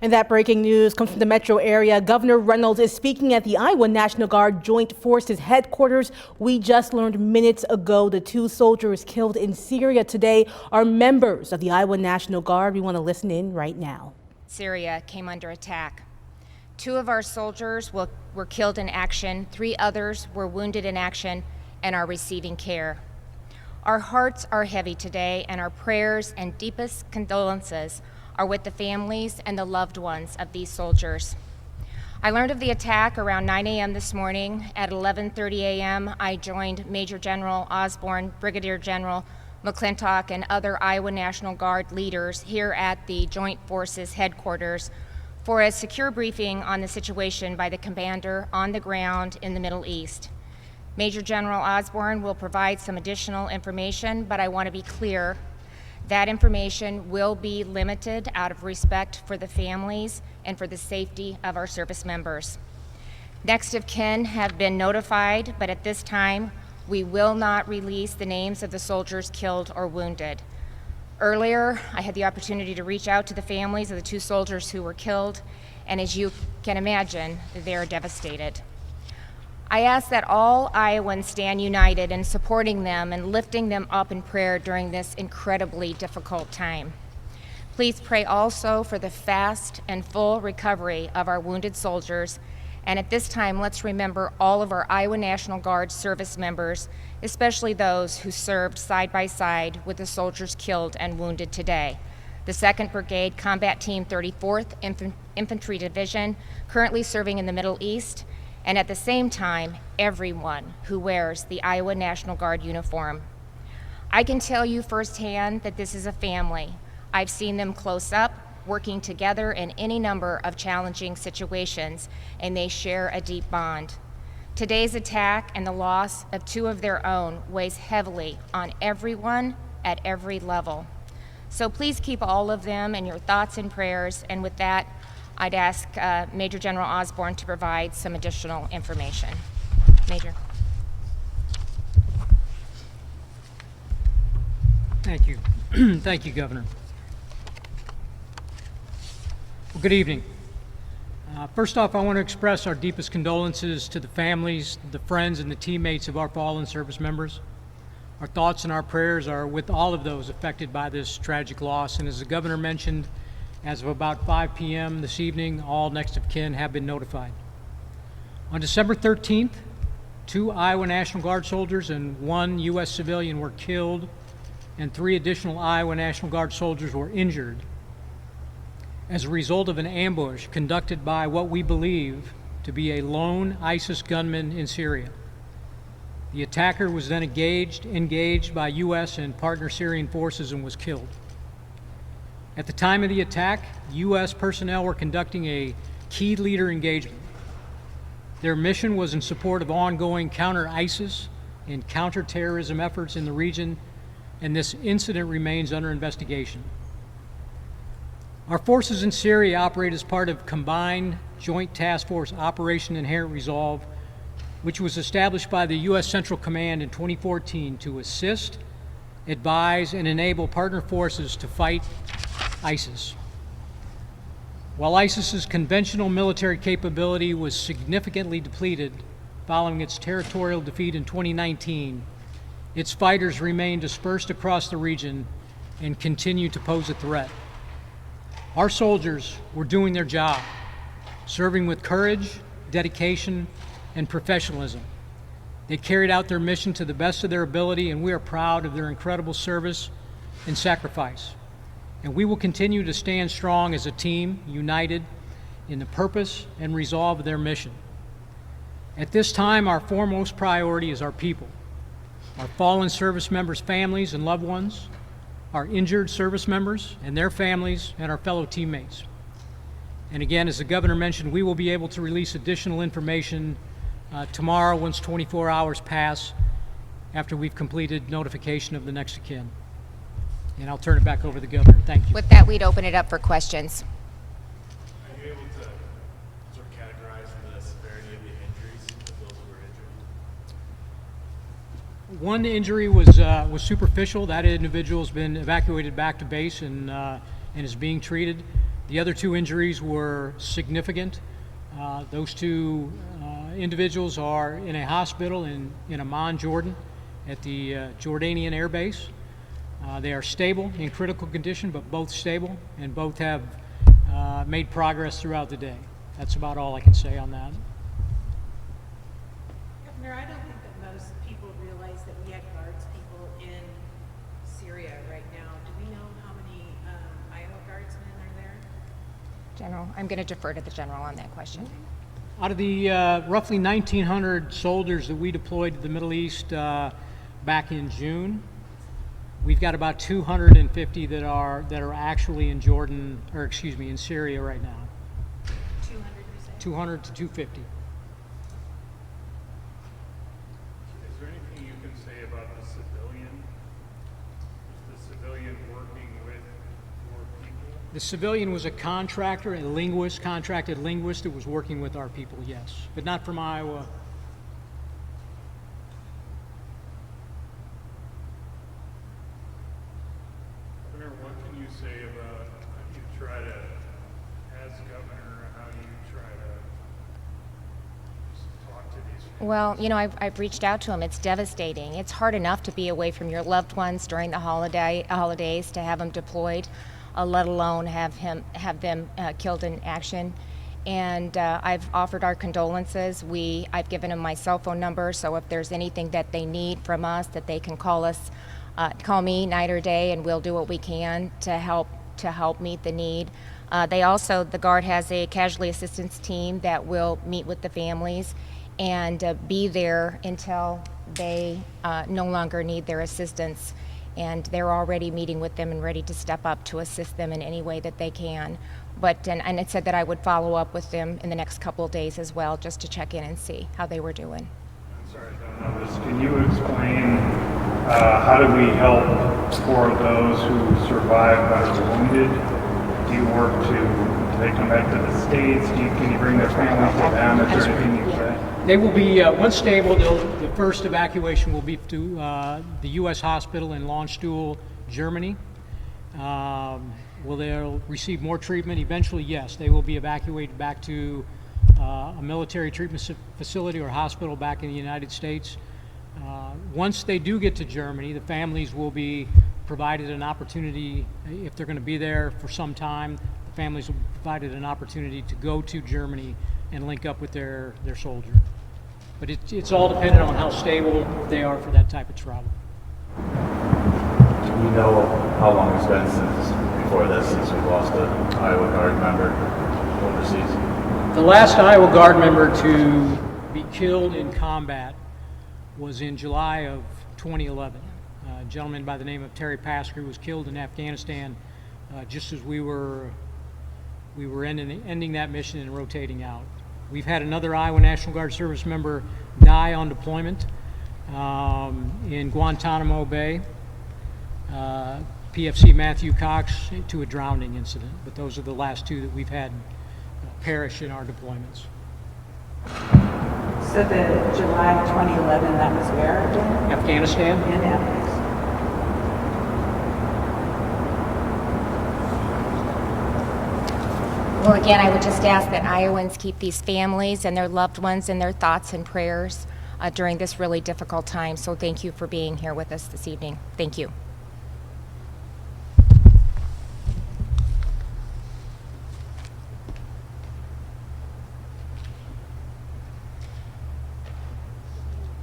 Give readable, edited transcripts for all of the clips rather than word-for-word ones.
And that breaking news comes from the metro area. Governor Reynolds is speaking at the Iowa National Guard Joint Forces headquarters. We just learned minutes ago the 2 soldiers killed in Syria today are members of the Iowa National Guard. We want to listen in right now. Syria came under attack. 2 of our soldiers were killed in action. 3 others were wounded in action and are receiving care. Our hearts are heavy today, and our prayers and deepest condolences are with the families and the loved ones of these soldiers. I learned of the attack around 9 a.m. this morning. At 11:30 a.m., I joined Major General Osborne, Brigadier General McClintock, and other Iowa National Guard leaders here at the Joint Forces headquarters for a secure briefing on the situation by the commander on the ground in the Middle East. Major General Osborne will provide some additional information, but I want to be clear that information will be limited out of respect for the families and for the safety of our service members. Next of kin have been notified, but at this time, we will not release the names of the soldiers killed or wounded. Earlier, I had the opportunity to reach out to the families of the 2 soldiers who were killed, and as you can imagine, they are devastated. I ask that all Iowans stand united in supporting them and lifting them up in prayer during this incredibly difficult time. Please pray also for the fast and full recovery of our wounded soldiers. And at this time, let's remember all of our Iowa National Guard service members, especially those who served side by side with the soldiers killed and wounded today. The 2nd Brigade Combat Team 34th Infantry Division, currently serving in the Middle East, and at the same time, everyone who wears the Iowa National Guard uniform. I can tell you firsthand that this is a family. I've seen them close up, working together in any number of challenging situations, and they share a deep bond. Today's attack and the loss of 2 of their own weighs heavily on everyone at every level. So please keep all of them in your thoughts and prayers, and with that, I'd ask Major General Osborne to provide some additional information. Major. Thank you. Thank you, Governor. Well, good evening. First off, I want to express our deepest condolences to the families, the friends, and the teammates of our fallen service members. Our thoughts and our prayers are with all of those affected by this tragic loss, and as the Governor mentioned, as of about 5 p.m. this evening, all next of kin have been notified. On December 13th, 2 Iowa National Guard soldiers and 1 U.S. civilian were killed, and 3 additional Iowa National Guard soldiers were injured as a result of an ambush conducted by what we believe to be a lone ISIS gunman in Syria. The attacker was then engaged by U.S. and partner Syrian forces and was killed. At the time of the attack, U.S. personnel were conducting a key leader engagement. Their mission was in support of ongoing counter-ISIS and counter-terrorism efforts in the region, and this incident remains under investigation. Our forces in Syria operate as part of Combined Joint Task Force Operation Inherent Resolve, which was established by the U.S. Central Command in 2014 to assist, advise, and enable partner forces to fight ISIS. While ISIS's conventional military capability was significantly depleted following its territorial defeat in 2019, its fighters remain dispersed across the region and continue to pose a threat. Our soldiers were doing their job, serving with courage, dedication, and professionalism. They carried out their mission to the best of their ability, and we are proud of their incredible service and sacrifice. And we will continue to stand strong as a team, united in the purpose and resolve of their mission. At this time, our foremost priority is our people, our fallen service members' families and loved ones, our injured service members and their families, and our fellow teammates. And again, as the Governor mentioned, we will be able to release additional information tomorrow once 24 hours pass after we've completed notification of the next of kin. And I'll turn it back over to the Governor. Thank you. With that, we'd open it up for questions. Are you able to sort of categorize the severity of the injuries of those who were injured? One injury was superficial. That individual's been evacuated back to base and is being treated. The other two injuries were significant. Those two individuals are in a hospital in Amman, Jordan, at the Jordanian Air Base. They are stable, in critical condition, but both stable, and both have made progress throughout the day. That's about all I can say on that. Governor, I don't think that most people realize that we have Guards people in Syria right now. Do we know how many Iowa Guardsmen are there? General, I'm going to defer to the general on that question. Out of the roughly 1,900 soldiers that we deployed to the Middle East back in June, we've got about 250 that are actually in Jordan, or excuse me, in Syria right now. 200, you say? 200 to 250. Is there anything you can say about the civilian? Is the civilian working with your people? The civilian was a contractor, a linguist, contracted linguist that was working with our people, yes, but not from Iowa. Governor, what can you say about how you try to, as governor, how you try to just talk to these people? Well, you know, I've reached out to him. It's devastating. It's hard enough to be away from your loved ones during the holidays, to have them deployed, let alone have them killed in action. And I've offered our condolences. I've given them my cell phone number, so if there's anything that they need from us, that they can call us, call me night or day, and we'll do what we can to help meet the need. The Guard has a casualty assistance team that will meet with the families and be there until they no longer need their assistance. And they're already meeting with them and ready to step up to assist them in any way that they can. And it said that I would follow up with them in the next couple of days as well, just to check in and see how they were doing. I'm sorry, I don't know this. Can you explain how do we help for those who survive but are wounded? Do you work to take them back to the States? Can you bring their families to them? Is there anything you say? They will be, once stable, the first evacuation will be to the U.S. hospital in Landstuhl, Germany. Will they receive more treatment? Eventually, yes. They will be evacuated back to a military treatment facility or hospital back in the United States. Once they do get to Germany, the families will be provided an opportunity, if they're going to be there for some time, the families will be provided an opportunity to go to Germany and link up with their soldier. But it's all dependent on how stable they are for that type of travel. Do we know how long it's been since we lost an Iowa Guard member overseas? The last Iowa Guard member to be killed in combat was in July of 2011. A gentleman by the name of Terry Pasker was killed in Afghanistan just as we were ending that mission and rotating out. We've had another Iowa National Guard service member die on deployment in Guantanamo Bay. PFC Matthew Cox to a drowning incident, but those are the last two that we've had perish in our deployments. So the July 2011, that was where again? Afghanistan? In Afghanistan. Well, again, I would just ask that Iowans keep these families and their loved ones in their thoughts and prayers during this really difficult time. So thank you for being here with us this evening. Thank you.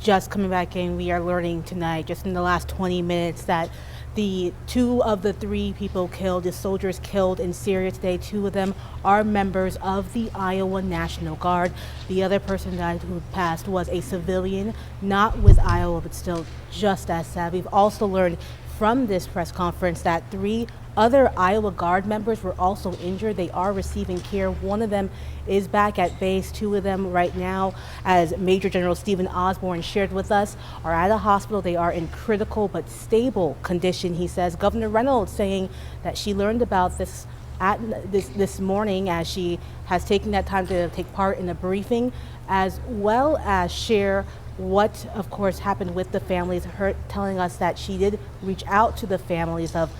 Just coming back in, we are learning tonight, just in the last 20 minutes, that the two of the three people killed, the soldiers killed in Syria today, two of them are members of the Iowa National Guard. The other person who passed was a civilian, not with Iowa, but still just as sad. We've also learned from this press conference that three other Iowa Guard members were also injured. They are receiving care. One of them is back at base. Two of them right now, as Major General Stephen Osborne shared with us, are at a hospital. They are in critical but stable condition, he says. Governor Reynolds saying that she learned about this this morning as she has taken that time to take part in a briefing, as well as share what, of course, happened with the families. Her telling us that she did reach out to the families of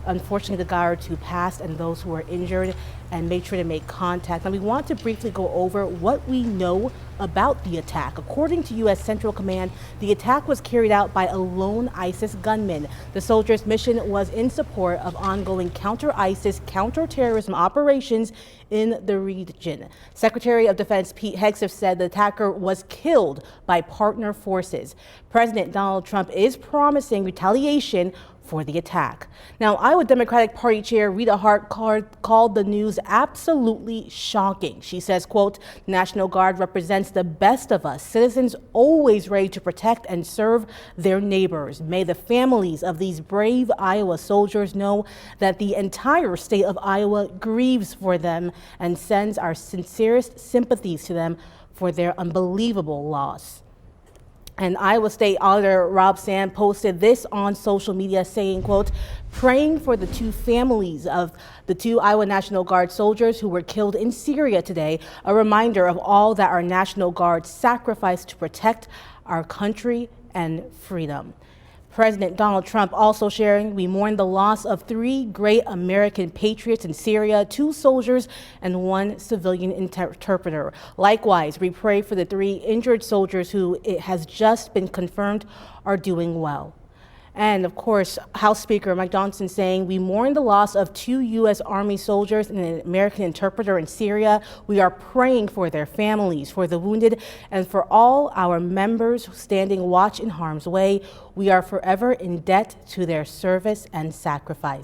unfortunately, the guards who passed and those who were injured, and made sure to make contact. And we want to briefly go over what we know about the attack. According to U.S. Central Command, the attack was carried out by a lone ISIS gunman. The soldiers' mission was in support of ongoing counter-ISIS, counter-terrorism operations in the region. Secretary of Defense Pete Hegseth said the attacker was killed by partner forces. President Donald Trump is promising retaliation for the attack. Now, Iowa Democratic Party Chair Rita Hart called the news absolutely shocking. She says, quote, National Guard represents the best of us, citizens always ready to protect and serve their neighbors. May the families of these brave Iowa soldiers know that the entire state of Iowa grieves for them and sends our sincerest sympathies to them for their unbelievable loss. And Iowa State Auditor Rob Sand posted this on social media saying, quote, praying for the two families of the two Iowa National Guard soldiers who were killed in Syria today, a reminder of all that our National Guard sacrificed to protect our country and freedom. President Donald Trump also sharing, we mourn the loss of 3 great American patriots in Syria, 2 soldiers and 1 civilian interpreter. Likewise, we pray for the 3 injured soldiers who, it has just been confirmed, are doing well. And of course, House Speaker Mike Johnson saying, we mourn the loss of 2 U.S. Army soldiers and an American interpreter in Syria. We are praying for their families, for the wounded, and for all our members standing watch in harm's way. We are forever in debt to their service and sacrifice.